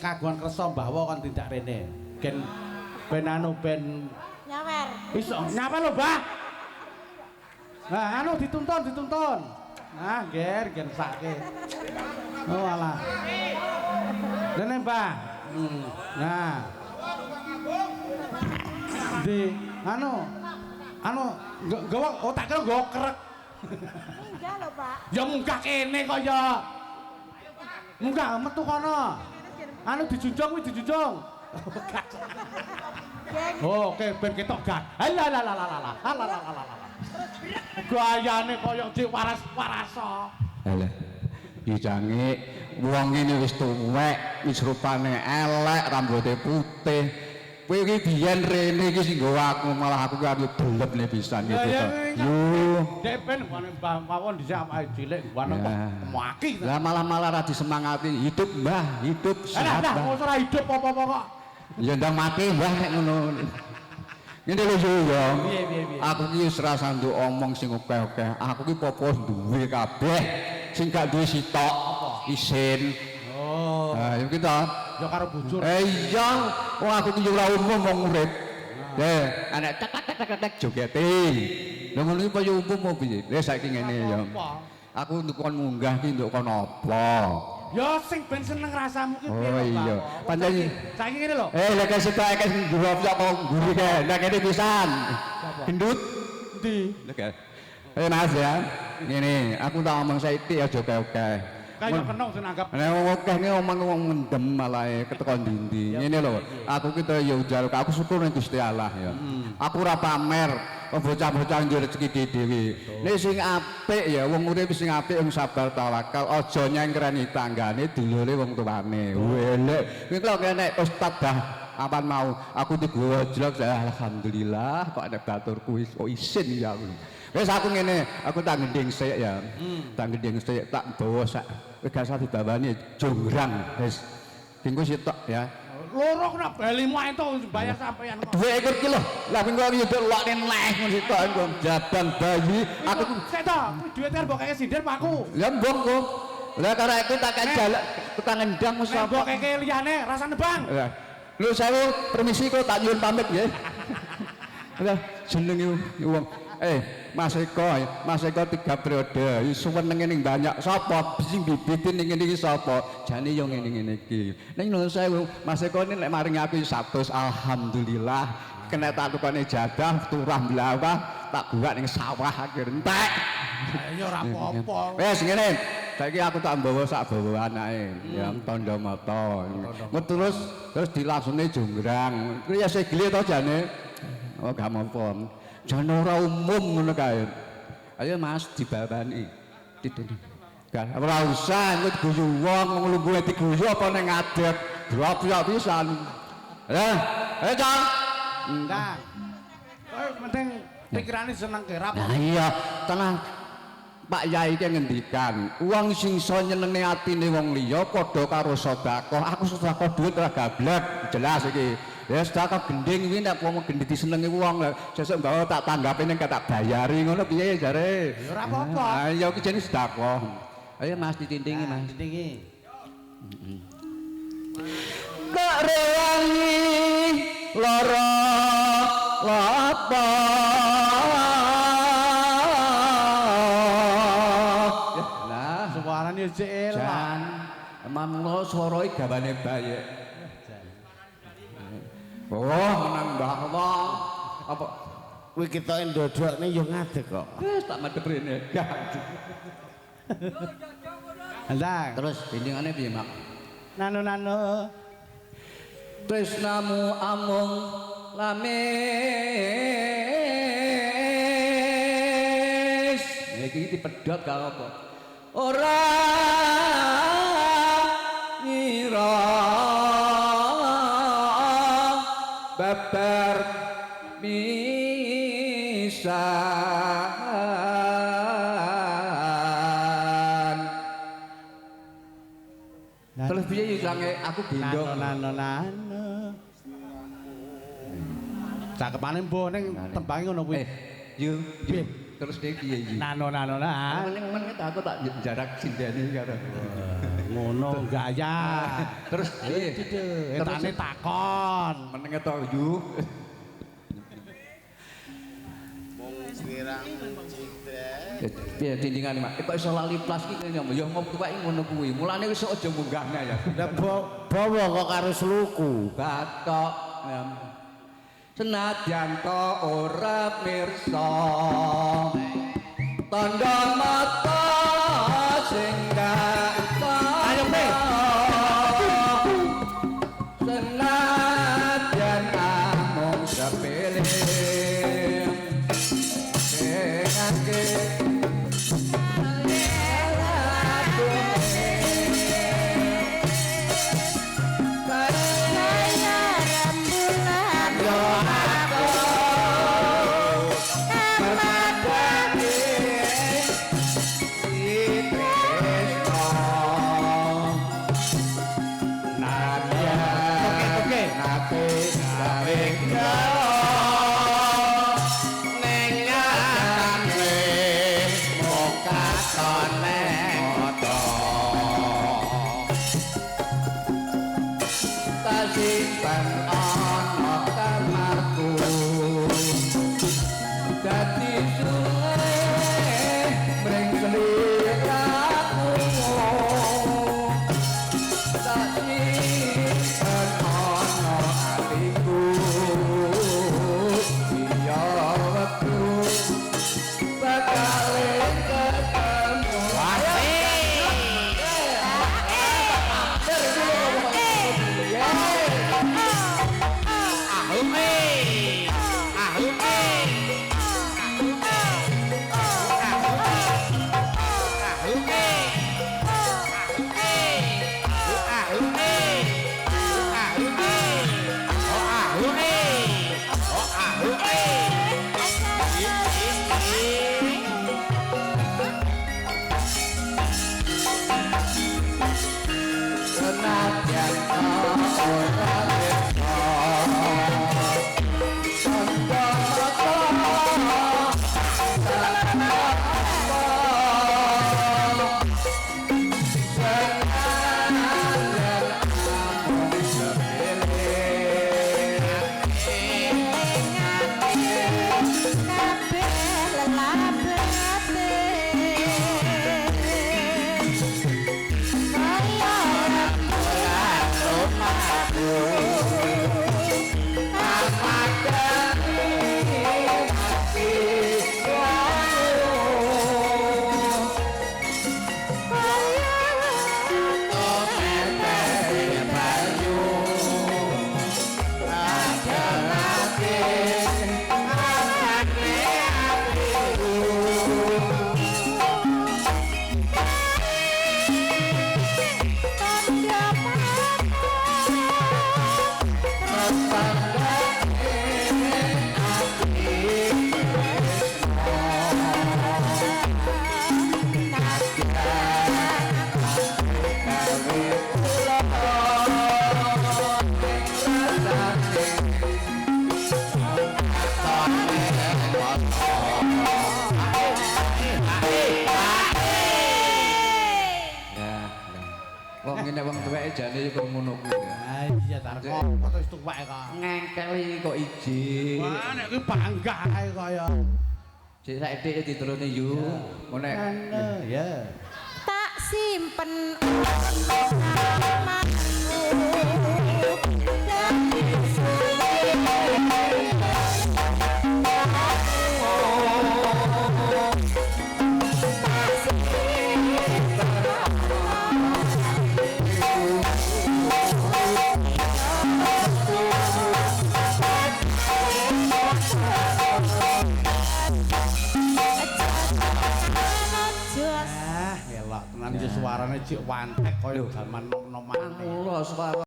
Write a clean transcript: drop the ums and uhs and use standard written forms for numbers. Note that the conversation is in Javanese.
kagungan kersa mbawa kon tindak rene. Gen ben anu ben nyawer. Iso nyapa lho, Mbah? Nah, anu dituntun. Nah, ger sake. Oh alah. Rene, Mbah. Nah. Di anu gawa tak kira nggo krek. Munggah lho, Pak. Ya munggah kene kok ya. Munggah metu kono. Anu dijunjung kuwi dijunjung. Oh, oke ben ketok gak. Alah. Gayane koyo cek waras-warasa. Alah. Dijange wong ngene wis tuwek, wis rupane elek, rambute putih. Kowe iki biyen rene iki sing nggawa aku malah aku karo delep pisan gitu to. Yo, dek ben Mbah mawon dhisik awake cilik ngono kok maki. Lah malah ra disemangati, hidup Mbah, hidup sehat. Lah ora hidup apa-apa kok. Ya ndang mati Mbah nek ngono. Ngene lho yo. Piye. Aku ki wis ra sandu omong sing akeh-akeh. Aku ki popo duwe kabeh. Sing gak duwe sitok isin. Oh. Nah, yo kita. Ya karo bujur. Iya, wong aku ki ora umum wong urip. Anak tek jogete. Lha ngono iki kaya umum apa piye? Lah saiki ngene ya. Aku nduk kon munggah ki nduk kon apa? Ya sing ben seneng rasamu ki piye. Oh iya. Pancen saiki ngene lho. lek kesuk akeh sing ndurop kok nguri kae. Lah kene pisan. Gendut. Endi? Lek. Mas ya. Ngene, aku tak omong saiki aja oke-oke. Kaya kena sing anggap. Nek wong akeh ki omong wong mendem malah keteko ndi-ndi. Ngene lho, aku ki to ya ujar aku syukur ning Gusti Allah ya. Aku ora pamer, bocah-bocah nduwe rezeki dhewe. Nek sing apik ya wong urip sing apik wong sabar tawakal, aja nyengkreni tanggane dulure wong tuane. Welek. Kuwi kok nek ustaz dah apan mau aku digowo jlok alhamdulillah kok nek baturku wis isin ya aku. Wis aku ngene, aku tak gending sik ya. Tak gending sik, tak bawa sak gak usah dibawani jonggrang. Wis. Dinggo sitok ya. Loro kena balimu entuk bayar sampean kok. 2 ekor ki lho. Lah pengko yo delokne neh ngono sitok engko jabang bayi. Aku sik to, kuwi duwite mbok keke sindir Pak aku. Ya mbok kok. Lah karo aku tak jaluk tukang endang wis Mbok keke liyane rasane Bang. Lho sewu permisi kok tak nyuwun pamit nggih. Lah jenenge wong Mas Eko 3 periode suwenenge ning banyak sapa sing bibitin ning ngene iki sapa jane yo ngene-ngene iki ning nuwun sewu Mas Eko ini lek maring aku 100 alhamdulillah kena tak tukane jadah turah blawah tak buat ning sawah akhir entek ya ora apa-apa wis ngene saiki aku tak mbawa sak bawa anake ya tandha mata terus dilangsune jonggrang kuwi ya segile to jane oh gak apa jan ora umum ngono kae. Ayo Mas dibabani. Tidene. Gak ora usah engko diguyu wong nglungguhe diguyu apa ning ngadeg. Drop ya pisan. Lah, ayo Cang. Enggak. Kowe penting pikirane seneng ke rapo. Nah iya, tenang. Pak Yai ki ngendikan, wong sing iso nyenengne atine wong liya padha karo sedekah. Aku sedekah dhuwit ora gablek, jelas iki. Ya sedekah gending kuwi nek wong gendhi disenengi wong sesuk mbawa tak tanggapi ning tak bayari ngono piye jare. Ya ora apa-apa. Ah ya iki jenenge sedekah. Ayo Mas ditintingi Mas. Ditintingi. Kok rewangi lara lapa. Lah Suarane cek elan. Mamlo swara iki gawane bayek. Oh, menang Mbah Allah. Apa Kuwi kita ndodokne yo ngadeg kok. wis tak madhep rene. Andang. Terus bindingane piye, Mak? Nano. Tresnamu amung lamis. Iki dipedhot karo apa? Ora ngira babar misan. Terus piye ilange aku gendong. Nano. Cakepane mbok ning tembange ngono kuwi. Yo, terus piye iki? Nano. Ning men aku tak jarak sindene karo. ngono gaya. Terus Etane takon. menenge to yu. Piye dindingan Mak? Kok iso lali plas iki kene ya ngomong tuwek ngono kuwi. Mulane wis aja munggahne ya. Lah bawa kok karo sluku. Batok. Senadyan to ora mirsa. Tandha mata sing Ayo, Pe. senadyan amung sepele. Simpan ana kamarku dadi sungai mring seliraku tak simpan ana atiku iya wektu bakal ketemu Wong ngene wong tuweke jane kok ngono kuwi. Ah iya ta kok wis tuwek kok. Ngengkeli kok iji. Wah nek kuwi bangga ae kaya. Sik saiki dituruni yu. Ngono ya. Tak simpen namamu dadi Elok tenan iki suarane cik wantek kaya jaman nom-noman. Mula suara